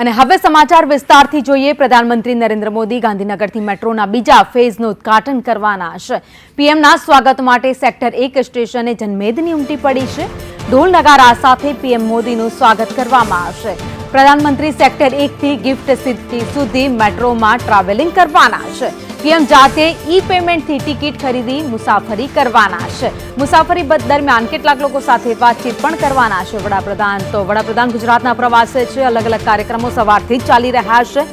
અને હવે સમાચાર વિસ્તારથી જોઈએ। પ્રધાનમંત્રી નરેન્દ્ર મોદી ગાંધીનગરથી મેટ્રોના બીજા ફેઝનું ઉદ્ઘાટન કરવાના છે। પીએમના સ્વાગત માટે સેક્ટર 1 સ્ટેશને જનમેદની ઉમટી પડી છે। ઢોલ નગારા સાથે પીએમ મોદીનું સ્વાગત કરવામાં આવશે। પ્રધાનમંત્રી સેક્ટર 1 થી ગિફ્ટ સિટી સુધી મેટ્રોમાં ટ્રાવેલિંગ કરવાના છે। પીએમ જાતે ઈ પેમેન્ટથી ટિકિટ ખરીદી મુસાફરી કરવાના છે। મુસાફરી દરમિયાન કેટલાક લોકો સાથે વાતચીત પણ કરવાના છે। વડાપ્રધાન ગુજરાતના પ્રવાસે છે। અલગ અલગ કાર્યક્રમો સવારથી જ ચાલી રહ્યા છે।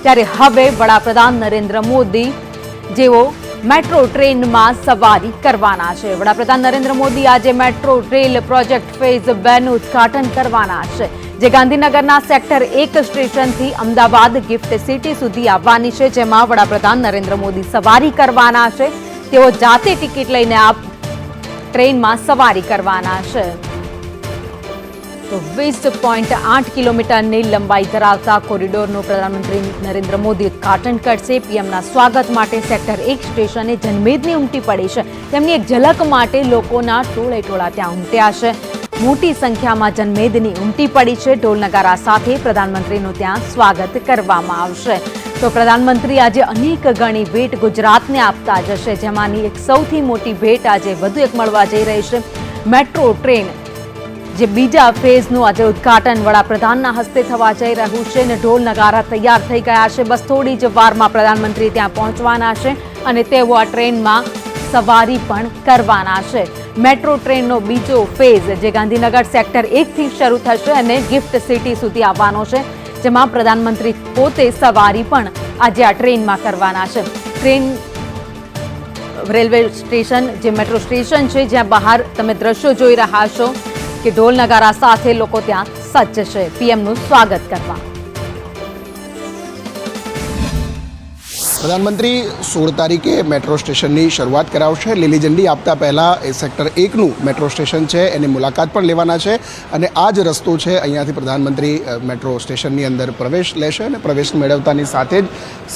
ત્યારે હવે વડાપ્રધાન નરેન્દ્ર મોદી જેઓ મેટ્રો ટ્રેનમાં સવારી કરવાના છે। વડાપ્રધાન નરેન્દ્ર મોદી આજે મેટ્રો રેલ પ્રોજેક્ટ ફેઝ 2 નું ઉદ્ઘાટન કરવાના છે, જે ગાંધીનગરના સેક્ટર 1 સ્ટેશનથી અમદાવાદ ગિફ્ટ સિટી સુધી આવવાની છે, જેમાં વડાપ્રધાન નરેન્દ્ર મોદી સવારી કરવાના છે। તેઓ જાતે ટિકિટ લઈને આ ટ્રેનમાં સવારી કરવાના છે। તો 20.8 કિલોમીટરની લંબાઈ ધરાવતા કોરિડોરનું પ્રધાનમંત્રી નરેન્દ્ર મોદી ઉદ્ઘાટન કરશે। પીએમના સ્વાગત માટે સેક્ટર 1 સ્ટેશને જનમેદની ઉમટી પડી છે। તેમની એક ઝલક માટે લોકોના ટોળેટોળા ત્યાં ઉમટ્યા છે। મોટી સંખ્યામાં જનમેદની ઉમટી પડી છે। ઢોલ નગારા સાથે પ્રધાનમંત્રીનું ત્યાં સ્વાગત કરવામાં આવશે। તો પ્રધાનમંત્રી આજે અનેક ગણી ભેટ ગુજરાતને આપતા જશે, જેમાંની એક સૌથી મોટી ભેટ આજે વધુ એક મળવા જઈ રહી છે। મેટ્રો ટ્રેન જે બીજા ફેઝનું આજે ઉદ્ઘાટન વડાપ્રધાનના હસ્તે થવા જઈ રહ્યું છે અને ઢોલ નગારા તૈયાર થઈ ગયા છે। બસ થોડી જ વારમાં પ્રધાનમંત્રી ત્યાં પહોંચવાના છે અને તેઓ આ ટ્રેનમાં સવારી પણ કરવાના છે। મેટ્રો ટ્રેનનો બીજો ફેઝ જે ગાંધીનગર સેક્ટર 1 થી શરૂ થશે અને ગિફ્ટ સિટી સુધી આવવાનો છે, જેમાં પ્રધાનમંત્રી પોતે સવારી પણ આજે આ ટ્રેનમાં કરવાના છે। ટ્રેન રેલવે સ્ટેશન જે મેટ્રો સ્ટેશન છે, જ્યાં બહાર તમે દ્રશ્યો જોઈ રહ્યા છો કે ઢોલ નગારા સાથે લોકો ત્યાં સજ્જ છે પીએમનું સ્વાગત કરવા। પ્રધાનમંત્રી 16 તારીખે મેટ્રો સ્ટેશનની શરૂઆત કરાવશે। લીલી ઝંડી આપતા પહેલાં એ સેક્ટર 1નું મેટ્રો સ્ટેશન છે એની મુલાકાત પણ લેવાના છે અને આ જ રસ્તો છે। અહીંયાથી પ્રધાનમંત્રી મેટ્રો સ્ટેશનની અંદર પ્રવેશ લેશે અને પ્રવેશ મેળવતાની સાથે જ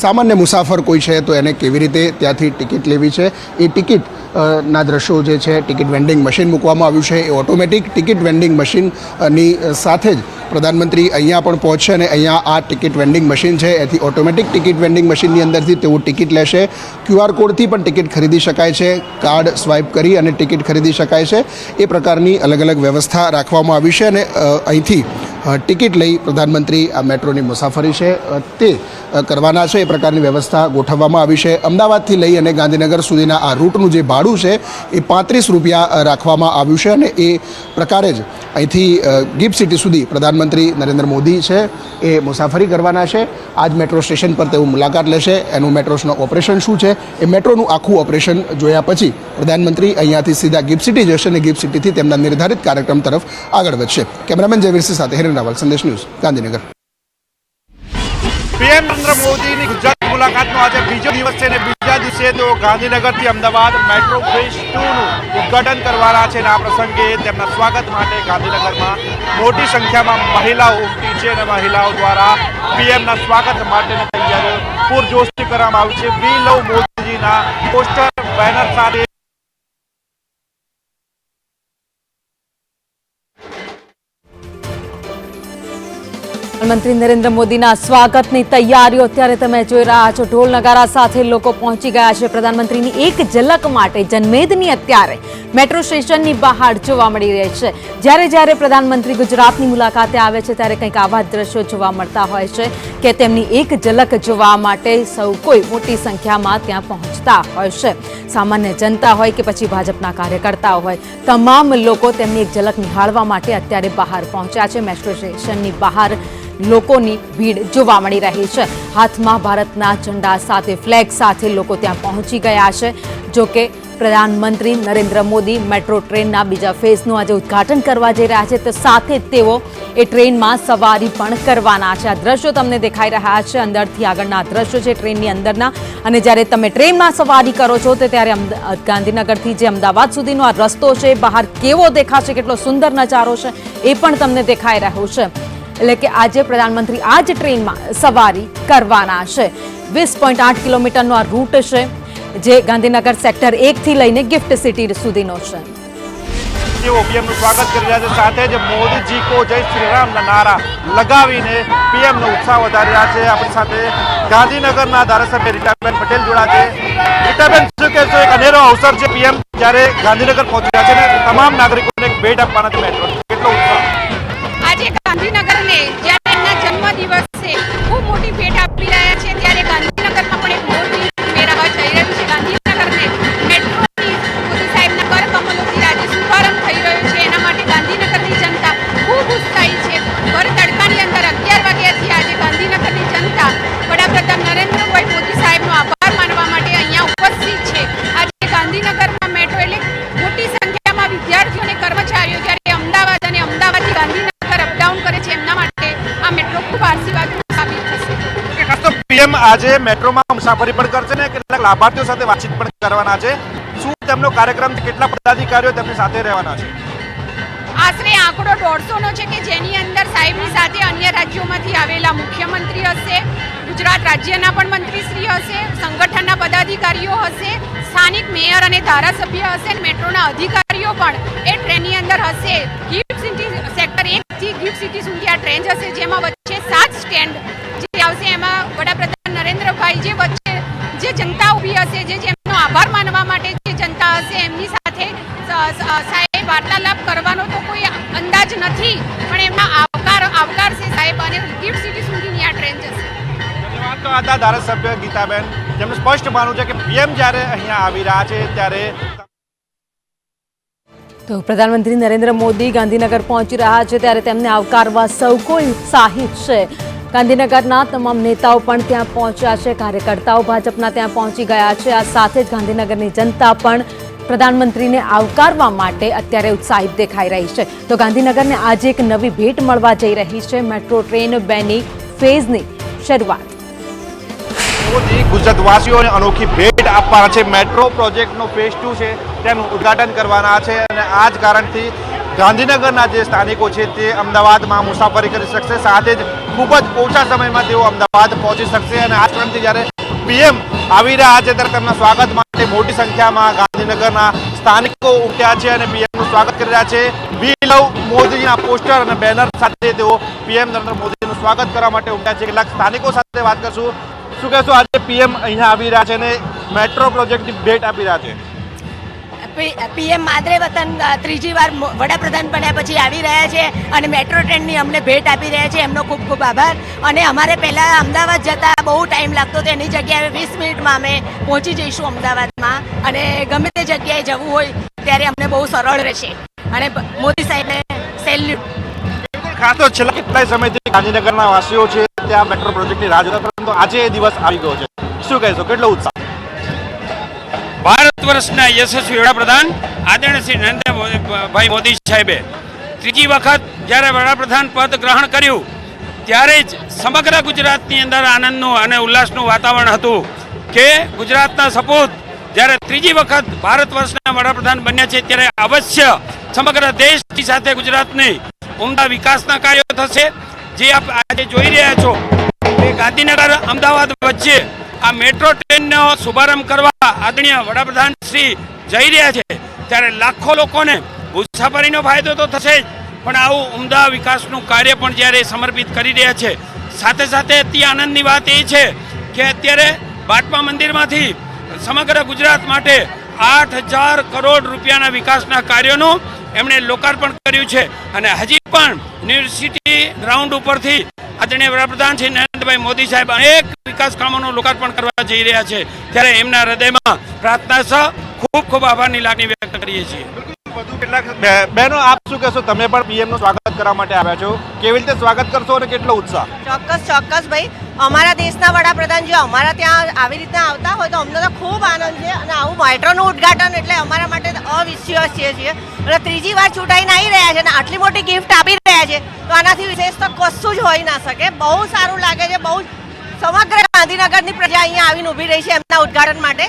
સામાન્ય મુસાફર કોઈ છે તો એને કેવી રીતે ત્યાંથી ટિકિટ લેવી છે એ ટિકિટ ના દ્રશ્યો જે છે, ટિકિટ વેન્ડિંગ મશીન મૂકવામાં આવ્યું છે, એ ઓટોમેટિક ટિકિટ વેન્ડિંગ મશીનની સાથે જ પ્રધાનમંત્રી અહીંયા પણ પહોંચશે અને અહીંયા આ ટિકિટ વેન્ડિંગ મશીન છે એથી ઓટોમેટિક ટિકિટ વેન્ડિંગ મશીનની અંદરથી તેઓ ટિકિટ લેશે। QR કોડથી પણ ટિકિટ ખરીદી શકાય છે, કાર્ડ સ્વાઇપ કરી અને ટિકિટ ખરીદી શકાય છે। એ પ્રકારની અલગ અલગ વ્યવસ્થા રાખવામાં આવી છે અને અહીંથી ટિકિટ લઈ પ્રધાનમંત્રી આ મેટ્રોની મુસાફરી છે તે કરવાના છે। એ પ્રકારની વ્યવસ્થા ગોઠવવામાં આવી છે। અમદાવાદથી લઈ અને ગાંધીનગર સુધીના આ રૂટનું જે ભાડું છે એ 35 રૂપિયા રાખવામાં આવ્યું છે અને એ પ્રકારે જ અહીંથી ગિફ્ટ સિટી સુધી પ્રધાનમંત્રી નરેન્દ્ર મોદી છે એ મુસાફરી કરવાના છે। આજ મેટ્રો સ્ટેશન પર તેઓ મુલાકાત લેશે। એનું મેટ્રોનું ઓપરેશન શું છે એ મેટ્રોનું આખું ઓપરેશન જોયા પછી પ્રધાનમંત્રી અહીંયાથી સીધા ગિફ્ટ સિટી જશે અને ગિફ્ટ સિટીથી તેમના નિર્ધારિત કાર્યક્રમ તરફ આગળ વધશે। કેમેરામેન જયવીરસિંહ સાથે હિરેન રાવલ, સંદેશ ન્યૂઝ, ગાંધીનગર। પીએમ નરેન્દ્ર મોદીની ગુજરાત મુલાકાતનો આજે બીજો દિવસ છે અને બીજા દિવસે તેઓ ગાંધીનગરથી અમદાવાદ મેટ્રો ફેઝ 2નું ઉદ્ઘાટન કરવાના છે અને આ પ્રસંગે તેમના સ્વાગત માટે ગાંધીનગરમાં મોટી સંખ્યામાં મહિલાઓ ઉમટી છે અને મહિલાઓ દ્વારા પીએમના સ્વાગત માટેની તૈયારીઓ પૂરજોશથી કરવામાં આવી છે। વી લવ મોદીજીના પોસ્ટર બેનર સાથે પ્રધાનમંત્રી નરેન્દ્ર મોદીના સ્વાગતની તૈયારીઓ અત્યારે તમે જોઈ રહ્યા છો। ઢોલ નગારા સાથે લોકો પહોંચી ગયા છે। પ્રધાનમંત્રીની એક ઝલક માટે જનમેદની અત્યારે મેટ્રો સ્ટેશનની બહાર જોવા મળી રહી છે। જ્યારે પ્રધાનમંત્રી ગુજરાતની મુલાકાતે આવે છે ત્યારે કંઈક આવા દ્રશ્યો જોવા મળતા હોય છે કે તેમની એક ઝલક જોવા માટે સૌ કોઈ મોટી સંખ્યામાં ત્યાં પહોંચતા હોય છે। સામાન્ય જનતા હોય કે પછી ભાજપના કાર્યકર્તાઓ હોય, તમામ લોકો તેમની એક ઝલક નિહાળવા માટે અત્યારે બહાર પહોંચ્યા છે। મેટ્રો સ્ટેશનની બહાર લોકોની ભીડ જોવા મળી રહી છે। હાથમાં ભારતના ઝંડા સાથે, ફ્લેગ સાથે લોકો ત્યાં પહોંચી ગયા છે। જો કે પ્રધાનમંત્રી નરેન્દ્ર મોદી મેટ્રો ટ્રેનના બીજા ફેઝનું આજે ઉદ્ઘાટન કરવા જઈ રહ્યા છે, તો સાથે તેઓ એ ટ્રેનમાં સવારી પણ કરવાના છે। આ દ્રશ્યો તમને દેખાઈ રહ્યા છે, અંદરથી આગળના દ્રશ્યો છે ટ્રેનની અંદરના। અને જ્યારે તમે ટ્રેનમાં સવારી કરો છો તો ત્યારે ગાંધીનગરથી જે અમદાવાદ સુધીનો આ રસ્તો છે બહાર કેવો દેખાશે, કેટલો સુંદર નજારો છે એ પણ તમને દેખાઈ રહ્યું છે। એટલે કે આજે પ્રધાનમંત્રી આ જ ટ્રેનમાં સવારી કરવાના છે। 20.8 કિલોમીટરનો આ રૂટ છે જે ગાંધીનગર સેક્ટર 1 થી લઈને ગિફ્ટ સિટી સુધીનો છે। તેઓ પીએમનું સ્વાગત કરી રહ્યા છે. સાથે જ મોદીજી કો જય શ્રી રામના નારા લગાવીને પીએમનો ઉત્સાહ વધારી રહ્યા છે. આપણી સાથે ગાંધીનગરના ધારાસભ્ય રીટાબેન પટેલ જોડાયા છે. રીટાબેન, શું કહેશો? એક અનેરો અવસર છે, પીએમ જ્યારે ગાંધીનગર પહોંચી રહ્યા છે ને તમામ નાગરિકોને એક ભેટ આપવાના છે મેટ્રો, કેટલો ઉત્સાહ? આજે ગાંધીનગરને જ્યારે એમના જન્મદિવસે ખૂબ મોટી ભેટ આપી રહ્યા છે, ત્યારે ગાંધીનગરમાં પણ એક મોટી મેળાવા જઈ રહ્યું છે. ગાંધીનગરને મેટ્રોની મોદી સાહેબના કરકમલોથી આજે શુભારંભ થઈ રહ્યો છે. એના માટે ગાંધીનગરની જનતા ખૂબ ઉત્સાહી છે. ભર તડકાની અંદર 11 વાગ્યાથી આજે ગાંધીનગરની જનતા વડાપ્રધાન નરેન્દ્રભાઈ મોદી સાહેબનો આભાર માનવા માટે અહીંયા ઉપસ્થિત છે. આજે ગાંધીનગરમાં મેટ્રો એટલે મોટી સંખ્યામાં વિદ્યાર્થીઓ અને કર્મચારીઓ જ્યારે અમદાવાદ અને અમદાવાદથી ગાંધીનગર અપડાઉન કરે છે, એમના માટે આ મેટ્રો ખૂબ આશીર્વાદ સાબિત થશે. ખાસ તો પીએમ આજે મેટ્રોમાં મુસાફરી પણ કરશે ને કેટલાક લાભાર્થીઓ સાથે વાતચીત પણ કરવાના છે. શું તેમનો કાર્યક્રમ છે? કેટલા પદાધિકારીઓ તેમની સાથે રહેવાના છે? આશરે આંકડો 150નો છે કે જેની અંદર સાહેબની સાથે અન્ય રાજ્યોમાંથી આવેલા મુખ્યમંત્રી હશે, ગુજરાત રાજ્યના પણ મંત્રીશ્રી હશે, સંગઠનના પદાધિકારીઓ હશે, સ્થાનિક મેયર અને ધારાસભ્ય હશે, મેટ્રોના અધિકારીઓ પણ એ ટ્રેનની અંદર હશે. ગિફ્ટ સિટી સેક્ટર 1 થી ગિફ્ટ સિટી સુધી આ ટ્રેન જશે, જેમાં વચ્ચે 7 સ્ટેન્ડ જે આવશે. એમાં વડાપ્રધાન નરેન્દ્રભાઈ જે વચ્ચે જે જનતા ઊભી હશે, જેમનો આભાર માનવા માટે જે જનતા હશે, એમની સાથે સાહેબ વાર્તાલાપ કરવાનો તો કોઈ અંદાજ નથી, પણ એમના આવકારશે સાહેબ અને ગિફ્ટ સિટી સુધીની આ ટ્રેન જશે. ધન્યવાદ. તો હતા ધારાસભ્ય ગીતાબેન, જેમનું સ્પષ્ટ માનવું છે કે પીએમ જ્યારે અહીંયા આવી રહ્યા છે ત્યારે તો પ્રધાનમંત્રી નરેન્દ્ર મોદી ગાંધીનગર પહોંચી રહ્યા છે, ત્યારે તેમને આવકારવા સૌ કોઈ ઉત્સાહિત છે. ગાંધીનગરના તમામ નેતાઓ પણ ત્યાં પહોંચ્યા છે, કાર્યકર્તાઓ ભાજપના ત્યાં પહોંચી ગયા છે. આ સાથે જ ગાંધીનગરની જનતા પણ પ્રધાનમંત્રીને આવકારવા માટે અત્યારે ઉત્સાહિત દેખાઈ રહી છે. તો ગાંધીનગરને આજે એક નવી ભેટ મળવા જઈ રહી છે. મેટ્રો ટ્રેન 2ની ફેઝની શરૂઆત. મોદી ગુજરાતવાસીઓને અનોખી ભેટ આપવાના છે. મેટ્રો પ્રોજેક્ટનો ફેઝ 2 છે, તેનું ઉદ્ઘાટન કરવાના છે અને આ જ કારણથી ગાંધીનગરના જે સ્થાનિકો છે તે અમદાવાદમાં મુસાફરી કરી શકશે. સાથે જ ખૂબ જ ઓછા સમયમાં તેઓ અમદાવાદ પહોંચી શકશે અને આ કારણથી જ્યારે પીએમ આવી રહ્યા છે ત્યારે તેમના સ્વાગત માટે મોટી સંખ્યામાં ગાંધીનગરના સ્થાનિકો ઉમટ્યા છે અને પીએમનું સ્વાગત કરી રહ્યા છે. વી લવ મોદીના પોસ્ટર અને બેનર સાથે તેઓ પીએમ નરેન્દ્ર મોદીનું સ્વાગત કરવા માટે ઉમટ્યા છે. કેટલાક સ્થાનિકો સાથે વાત કરશું. શું કહેશો? આજે પીએમ અહીંયા આવી રહ્યા છે અને મેટ્રો પ્રોજેક્ટની ભેટ આપી રહ્યા છે. પીએમ માદરે વતન ત્રીજી વાર વડાપ્રધાન બન્યા પછી આવી રહ્યા છે અને મેટ્રો ટ્રેનની અમને ભેટ આપી રહ્યા છે. એમનો ખૂબ ખૂબ આભાર. અને અમારે પહેલાં અમદાવાદ જતા બહુ ટાઈમ લાગતો, તો એની જગ્યાએ 20 મિનિટમાં અમે પહોંચી જઈશું અમદાવાદમાં અને ગમે તે જગ્યાએ જવું હોય ત્યારે અમને બહુ સરળ રહેશે. અને મોદી સાહેબને સેલ્યુટ. ખાસ તો છેલ્લા કેટલાય સમયથી ગાંધીનગરના વાસીઓ છે ત્યાં મેટ્રો પ્રોજેક્ટની રાહ જોતા, પરંતુ આજે એ દિવસ આવી ગયો છે. શું કહેશો? કેટલો ઉત્સાહ? ભારત વર્ષના યશસ્વી વડાપ્રધાન આદરણીય શ્રી નરેન્દ્રભાઈ મોદી સાહેબે ત્રીજી વખત જ્યારે વડાપ્રધાન પદ ગ્રહણ કર્યું ત્યારે જ સમગ્ર ગુજરાતની અંદર આનંદનું અને ઉલ્લાસનું વાતાવરણ હતું કે ગુજરાતના સપૂત જ્યારે ત્રીજી વખત ભારત વર્ષના વડાપ્રધાન બન્યા છે ત્યારે અવશ્ય સમગ્ર દેશની સાથે ગુજરાતની ઉમદા વિકાસના કાર્યો થશે. જે આપ આજે જોઈ રહ્યા છો કે ગાંધીનગર અમદાવાદ વચ્ચે આ મેટ્રો ટ્રેનનો શુભારંભ કરવા આદરણીય વડાપ્રધાન શ્રી જઈ રહ્યા છે, ત્યારે લાખો લોકોને મુસાફરીનો ફાયદો તો થશે જ, પણ આવું ઉમદા વિકાસનું કાર્ય પણ જ્યારે સમર્પિત કરી રહ્યા છે. સાથે સાથે અતિ આનંદની વાત એ છે કે અત્યારે બાટમા મંદિરમાંથી સમગ્ર ગુજરાત માટે 8,000 કરોડ રૂપિયાના વિકાસના કાર્યોનું એમણે લોકાર્પણ કર્યું છે અને હજી પણ યુનિવર્સિટી ગ્રાઉન્ડ ઉપરથી આદરણીય વડાપ્રધાન શ્રી નરેન્દ્રભાઈ મોદી સાહેબ અનેક વિકાસ કામોનું લોકાર્પણ કરવા જઈ રહ્યા છે. ત્યારે એમના હૃદયમાં પ્રાર્થના સહ ખૂબ ખૂબ આભારની લાગણી વ્યક્ત કરીએ છીએ. વધુ કેટલાક બહેનો, આપ શું કહેશો? તમે પણ પીએમનું સ્વાગત કરવા માટે આવ્યા છો, કેવી રીતે સ્વાગત કરશો અને કેટલો ઉત્સાહ? ચોક્કસ ભાઈ. અમારા દેશના વડાપ્રધાન જે અમારા ત્યાં આવી રીતના આવતા હોય તો અમને તો ખૂબ આનંદ છે અને આવું મેટ્રોનું ઉદ્ઘાટન એટલે અમારા માટે અવિશ્વસનીય છે. અને ત્રીજી વાર ચૂંટાઈને આવી રહ્યા છે અને આટલી મોટી ગિફ્ટ આપી રહ્યા છે તો આનાથી વિશેષ તો કશું જ હોઈ ના શકે. બહુ સારું લાગે છે. બહુ સમગ્ર ગાંધીનગરની પ્રજા અહીંયા આવીને ઊભી રહી છે એમના ઉદ્ઘાટન માટે.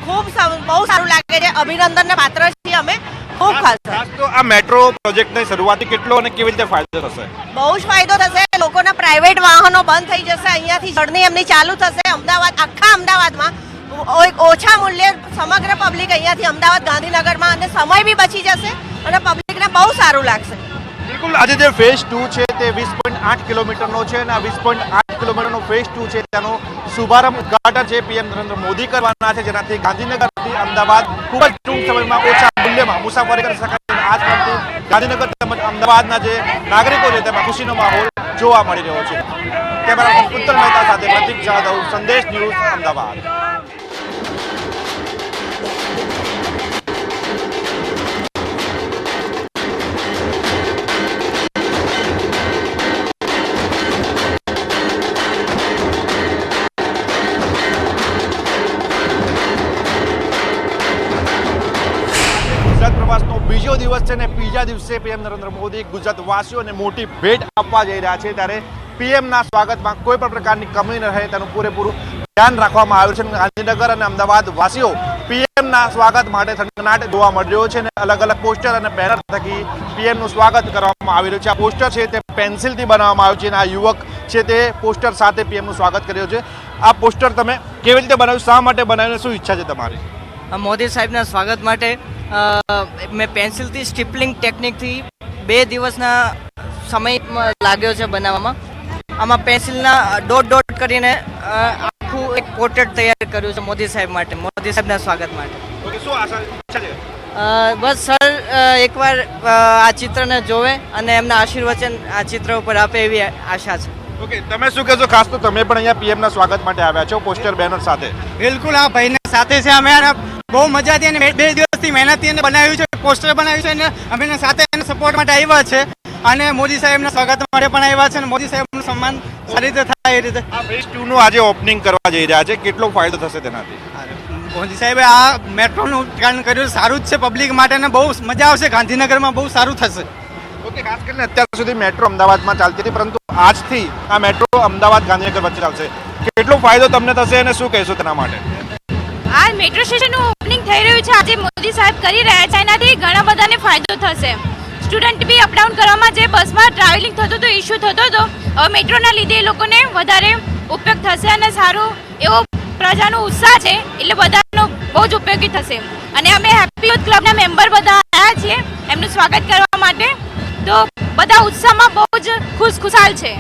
બહુ સારું લાગે છે. અભિનંદનને પાત્ર છીએ અમે. ખૂબ ખાસ તો આ મેટ્રો પ્રોજેક્ટની શરૂઆતથી કેટલો અને કેવી રીતે ફાયદો થશે? બહુ જ ફાયદો થશે. લોકોના પ્રાઇવેટ વાહનો બંધ થઈ જશે, અહીંયાથી જર્ની એમની ચાલુ થશે. અમદાવાદ, આખા અમદાવાદમાં ઓછા મૂલ્યે સમગ્ર પબ્લિક અહીંયાથી અમદાવાદ ગાંધીનગરમાં, અને સમય બી બચી જશે અને પબ્લિક પબ્લિકને બહુ સારું લાગશે. બિલકુલ, આજે જે ફેઝ 2 છે તે 20.8 કિલોમીટરનો છે અને આ 20.8 કિલોમીટરનો ફેઝ 2 છે તેનો શુભારંભ ઉદ્ઘાટન છે પીએમ નરેન્દ્ર મોદી કરવાના છે, જેનાથી ગાંધીનગરથી અમદાવાદ ખૂબ જ ટૂંક સમયમાં ઓછા મૂલ્યમાં મુસાફરી કરી શકાય. આ જ પરથી ગાંધીનગર તેમજ અમદાવાદના જે નાગરિકો છે તેમાં ખુશીનો માહોલ જોવા મળી રહ્યો છે. કેમેરા ઉત્તર મહેતા સાથે પ્રતિક જાદવ, સંદેશ ન્યૂઝ, અમદાવાદ. ગુજરાત પ્રવાસનો બીજો દિવસ છે ને બીજા દિવસે પીએમ નરેન્દ્ર મોદી ગુજરાતવાસીઓને મોટી ભેટ આપવા જઈ રહ્યા છે, ત્યારે પીએમના સ્વાગતમાં કોઈ પણ પ્રકારની કમી ન રહે તેનું પૂરેપૂરું ધ્યાન રાખવામાં આવ્યું છે. ગાંધીનગર અને અમદાવાદ વાસીઓ પીએમના સ્વાગત માટે થનગનાટ જોવા મળી રહ્યો છે અને અલગ અલગ પોસ્ટર અને બેનર થકી પીએમનું સ્વાગત કરવામાં આવી રહ્યું છે. આ પોસ્ટર છે તે પેન્સિલથી બનાવવામાં આવ્યું છે અને આ યુવક છે તે પોસ્ટર સાથે પીએમનું સ્વાગત કર્યું છે. આ પોસ્ટર તમે કેવી રીતે બનાવ્યું, શા માટે બનાવ્યું, શું ઈચ્છા છે તમારી? મોદી સાહેબના સ્વાગત માટે મેં પેન્સિલથી સ્ટીપલિંગ ટેકનિકથી 2 દિવસના સમય લાગ્યો છે બનાવવામાં. આમાં પેન્સિલના ડોટ કરીને આખું એક પોર્ટ્રેટ તૈયાર કર્યું છે મોદી સાહેબ માટે, મોદી સાહેબના સ્વાગત માટે. ઓકે, શું આશા ઈચ્છા છે? બસ સર એકવાર આ ચિત્રને જોવે અને એમના આશીર્વચન આ ચિત્ર ઉપર આપે એવી આશા છે. ઓકે, તમે શું કહેશો? ખાસ તો તમે પણ અહીંયા પીએમના સ્વાગત માટે આવ્યા છો પોસ્ટર બેનર સાથે. બિલકુલ, આ ભાઈના સાથે છે અમે, બહુ મજા હતી અને 2 દિવસથી મહેનતથી એને બનાવ્યું છે, પોસ્ટર બનાવ્યું છે અને અમે એના સાથે એને સપોર્ટ માટે આવ્યા છે અને મોદી સાહેબના સ્વાગત માટે પણ આવ્યા છે અને મોદી સાહેબનું સન્માન સારી રીતે થાય એ રીતે. આ ફેઝ 2 નું આજે ઓપનિંગ કરવા જઈ રહ્યા છે, કેટલો ફાયદો થશે તેનાથી? મોદી સાહેબે આ મેટ્રોનું ઉદ્ઘાટન કર્યું, સારું જ છે પબ્લિક માટે અને બહુ મજા આવશે. ગાંધીનગરમાં બહુ સારું થશે. ઓકે, ખાસ કરીને અત્યાર સુધી મેટ્રો અમદાવાદમાં ચાલતી હતી, પરંતુ આજથી આ મેટ્રો અમદાવાદ ગાંધીનગર વચ્ચે ચાલશે. કેટલો ફાયદો તમને થશે અને શું કહેશો તેના માટે? આ મેટ્રો સ્ટેશનનું ઓપનિંગ થઈ રહ્યું છે, આજે મોદી સાહેબ કરી રહ્યા છે, એનાથી ઘણા બધાને ફાયદો થશે. સ્ટુડન્ટ બી અપડાઉન કરવામાં જે બસમાં ટ્રાવેલિંગ થતું હતું, ઇસ્યુ થતો હતો, હવે મેટ્રોના લીધે એ લોકોને વધારે ઉપયોગ થશે અને સારું એવો પ્રજાનો ઉત્સાહ છે એટલે બધાનો બહુ જ ઉપયોગી થશે. અને અમે હેપી યુથ ક્લબના મેમ્બર બધા આવ્યા છીએ એમનું સ્વાગત કરવા માટે, તો બધા ઉત્સાહમાં બહુ જ ખુશખુશાલ છે.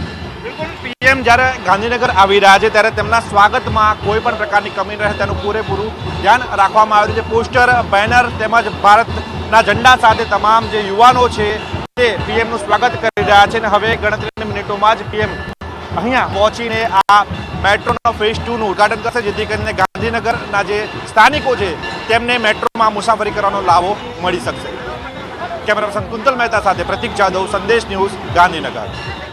બિલકુલ, પીએમ જ્યારે ગાંધીનગર આવી રહ્યા છે ત્યારે તેમના સ્વાગતમાં કોઈ પણ પ્રકારની કમી ન રહે તેનું પૂરેપૂરું ધ્યાન રાખવામાં આવ્યું છે. પોસ્ટર, બેનર તેમજ ભારતના ઝંડા સાથે તમામ જે યુવાનો છે તે પીએમનું સ્વાગત કરી રહ્યા છે અને હવે ગણતરીની મિનિટોમાં જ પીએમ અહીંયા પહોંચીને આ મેટ્રોના ફેઝ 2 નું ઉદ્ઘાટન કરશે, જેથી કરીને ગાંધીનગરના જે સ્થાનિકો છે તેમને મેટ્રોમાં મુસાફરી કરવાનો લાભો મળી શકશે. કેમેરા પર્સન કુંતલ મહેતા સાથે પ્રતિક જાદવ, સંદેશ ન્યૂઝ, ગાંધીનગર.